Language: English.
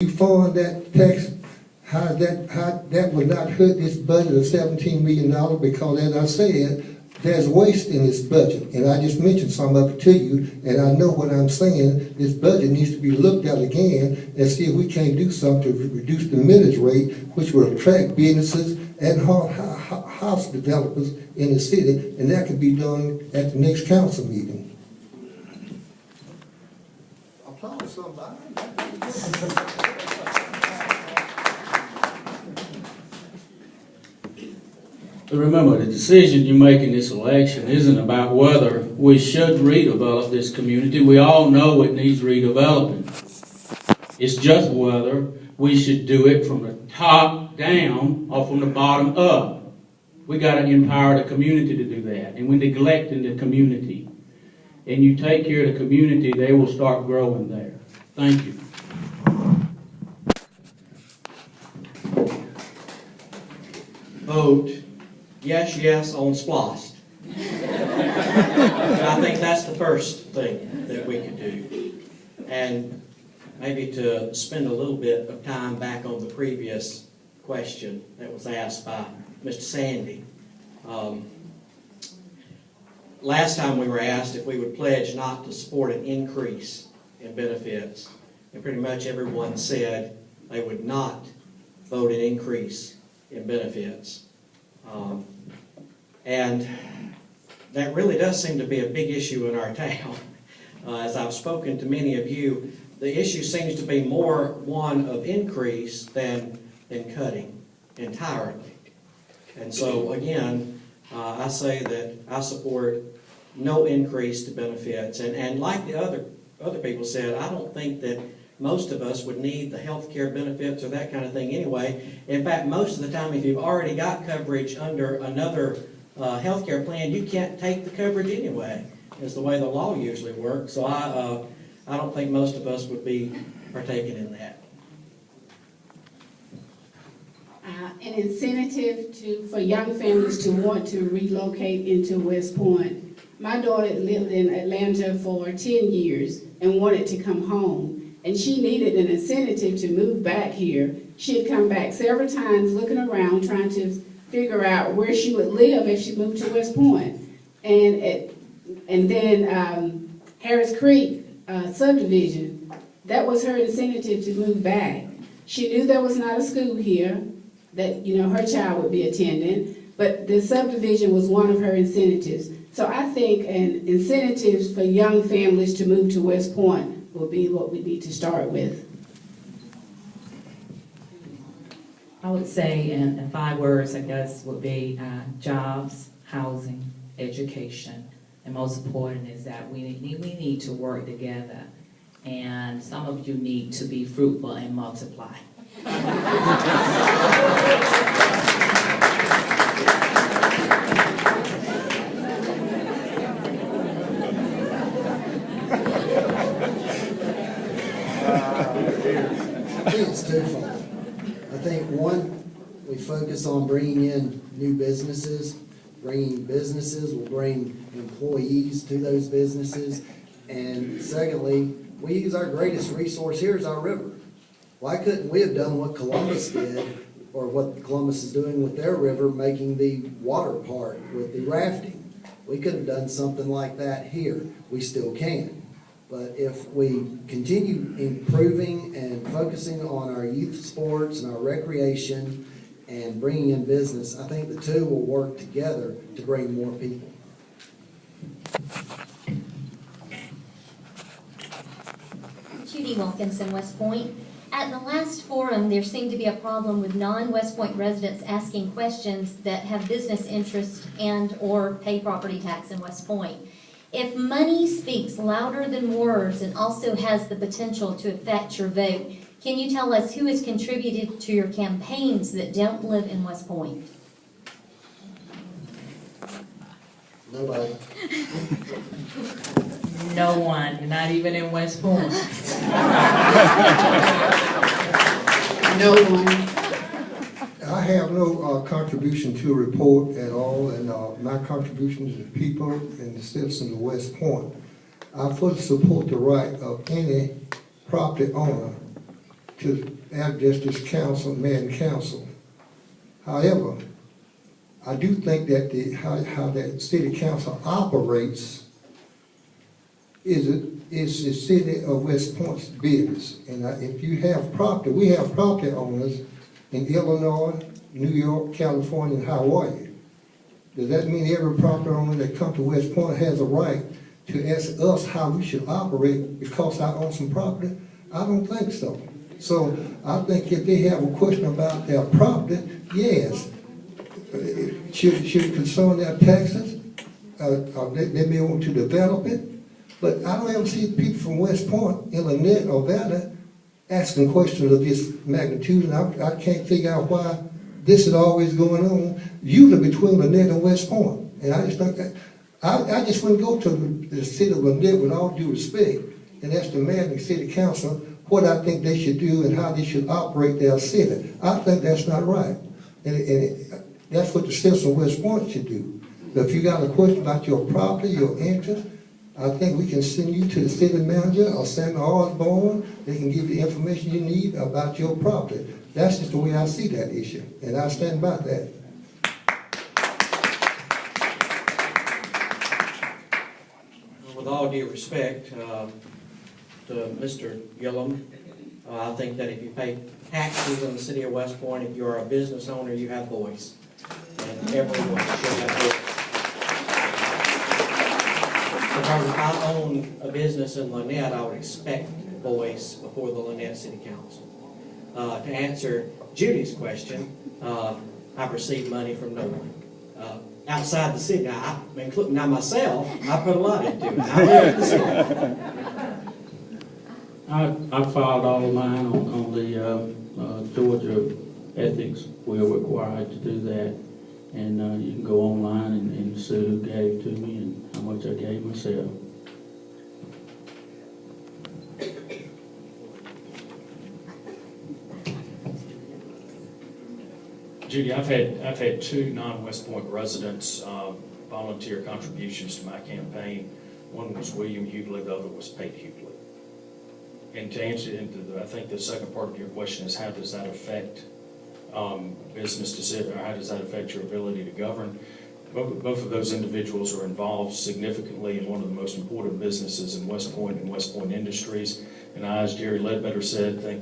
you fund that tax, how that would not hurt this budget of $17 million, because as I said, there's waste in this budget, and I just mentioned some of it to you, and I know what I'm saying. This budget needs to be looked at again and see if we can't do something to reduce the millage rate, which will attract businesses and house developers in the city, and that could be done at the next council meeting. Applaud somebody. But remember, the decision you make in this election isn't about whether we should redevelop this community. We all know it needs redeveloping. It's just whether we should do it from the top down or from the bottom up. We got to empower the community to do that, and we're neglecting the community. And you take care of the community, they will start growing there. Thank you. Vote yes on SPLOST. And I think that's the first thing that we could do. And maybe to spend a little bit of time back on the previous question that was asked by Mr. Sandy. Last time we were asked if we would pledge not to support an increase in benefits, and pretty much everyone said they would not vote an increase in benefits. And that really does seem to be a big issue in our town. As I've spoken to many of you, the issue seems to be more one of increase than cutting entirely. And so again, I say that I support no increase to benefits. And like the other people said, I don't think that most of us would need the health care benefits or that kind of thing anyway. In fact, most of the time, if you've already got coverage under another health care plan, you can't take the coverage anyway, is the way the law usually works. So I don't think most of us would be partaking in that. An incentive for young families to want to relocate into West Point. My daughter lived in Atlanta for 10 years and wanted to come home, and she needed an incentive to move back here. She had come back several times looking around trying to figure out where she would live if she moved to West Point. And then Harris Creek subdivision, that was her incentive to move back. She knew there was not a school here that her child would be attending, but the subdivision was one of her incentives. So I think incentives for young families to move to West Point will be what we need to start with. I would say in 5 words, I guess, would be jobs, housing, education, and most important is that we need to work together, and some of you need to be fruitful and multiply. I think it's twofold. I think one, we focus on bringing in new businesses. Bringing businesses will bring employees to those businesses. And secondly, we use our greatest resource here is our river. Why couldn't we have done what Columbus did, or what Columbus is doing with their river, making the water park with the rafting? We could have done something like that here. We still can. But if we continue improving and focusing on our youth sports and our recreation and bringing in business, I think the two will work together to bring more people. Judy Wilkinson, West Point. At the last forum, there seemed to be a problem with non-West Point residents asking questions that have business interest and or pay property tax in West Point. If money speaks louder than words and also has the potential to affect your vote, can you tell us who has contributed to your campaigns that don't live in West Point? Nobody. No one, not even in West Point. No one. I have no contribution to a report at all, and my contribution is the people and the citizens of West Point. I fully support the right of any property owner to address this council, man council. However, I do think that how that city council operates is the city of West Point's business. And if you have property, we have property owners in Illinois, New York, California, and Hawaii. Does that mean every property owner that comes to West Point has a right to ask us how we should operate because I own some property? I don't think so. So I think if they have a question about their property, yes, should it concern their taxes? They may want to develop it. But I don't ever see people from West Point, Illinois, or Valley asking questions of this magnitude, and I can't figure out why this is always going on, usually between Lynette and West Point. And I just think that, I just wouldn't go to the city of Lynette with all due respect and ask the mayor and the city council what I think they should do and how they should operate their city. I think that's not right. And that's what the citizens of West Point should do. But if you got a question about your property, your interest, I think we can send you to the city manager or Samuel Osborne. They can give you the information you need about your property. That's just the way I see that issue, and I stand by that. With all due respect to Mr. Gillum, I think that if you pay taxes in the city of West Point, if you're a business owner, you have voice. And everyone should have voice. Because if I own a business in Lynette, I would expect voice before the Lynette City Council. To answer Judy's question, I've received money from no one. Outside the city, including myself, I put a lot into it. I live in the city. I filed all of mine on the Georgia ethics. We are required to do that. And you can go online and see who gave to me and how much I gave myself. Judy, I've had two non-West Point residents volunteer contributions to my campaign. One was William Hughley, the other was Pate Hughley. And to answer, I think the second part of your question is how does that affect business decision, or how does that affect your ability to govern? Both of those individuals are involved significantly in one of the most important businesses in West Point and West Point Industries. And I, as Jerry Ledbetter said, think